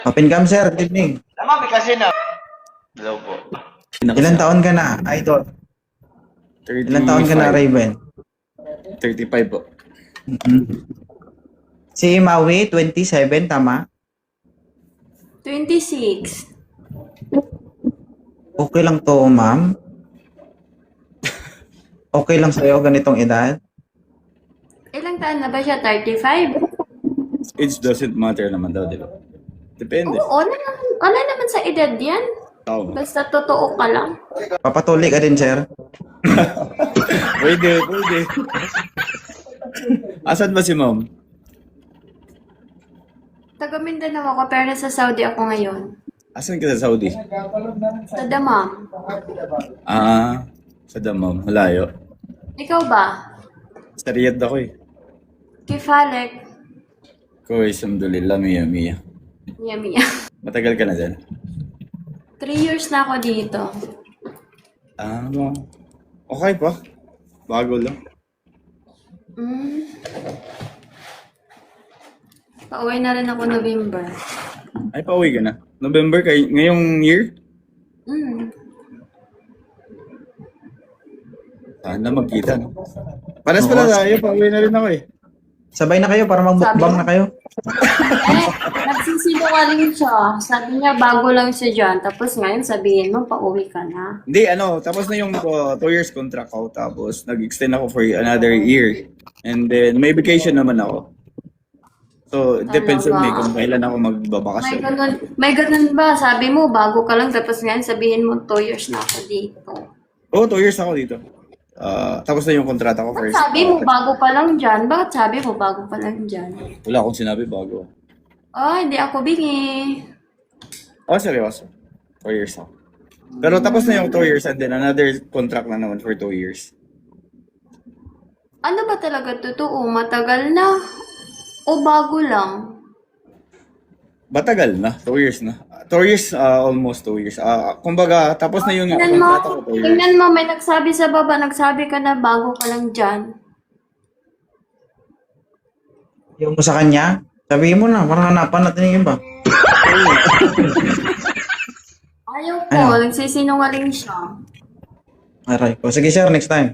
Open cam, sir. Good evening. Tama, may kasi na. Hello po. Ilan taon ka na, idol? Ilan taon ka na, Raven? 35 po. Si Maui, 27, tama? 26. Okay lang to, ma'am? Okay lang sa'yo, ganitong edad? Ilang taon na ba siya? 35? Age doesn't matter naman daw, di ba? Depende. Oo, wala naman sa edad yan. Tao. Basta totoo ka lang. Papatuloy ka din, sir. Pwede. Asan ba si mom? Taga Mindanao ako pero nasa Saudi ako ngayon. Asan ka sa Saudi? Sa Damam. Ah, sa Damam. Malayo. Ikaw ba? Sa Riyadh ako eh. Kifalek. Ko, alhamdulillah, Mia. Yummy. Matagal ka na dyan? 3 years na ako dito. Ah, okay pa. Bago lang. Pauwi na rin ako November. Ay, pauwi ka na. November kay ngayong year? Sana magkita, no? Paras pala tayo, pauwi na rin ako eh. Sabay na kayo para magbukbang na kayo. Eh, nagsisinungaling siya. Sabi niya, bago lang siya dyan. Tapos ngayon sabihin mo, pauwi ka na. Hindi, tapos na yung 2 years contract ko, tapos nag-extend ako for another year. And then, may vacation naman ako. So, it depends on me kung kailan ako magbabakasyon. May ganun ba? Sabi mo, bago ka lang. Tapos ngayon sabihin mo, 2 years na ako dito. Oo, 2 years ako dito. Tapos na yung kontrata ko Bakit first. sabi mo, bago pa lang dyan? Bakit sabi mo, bago pa lang dyan? Wala akong sinabi bago. Oh, hindi ako bingi. Oh, seryoso. 2 years ako. Pero tapos na yung 2 years and then another contract na naman for 2 years. Ano ba talaga totoo? Matagal na? O bago lang? Batagal na, 2 years na. 2 years, almost 2 years. Kumbaga, tapos na yung Tingnan kontrata ko mo, 2 years. tingnan mo, may nagsabi sa baba, nagsabi ka na bago ka lang dyan. Yung mo sa kanya, sabihin mo na, para hanapan natin yung iba. Ayaw ko, Ano? nagsisinungaling siya. Aray ko. Sige, sir, next time.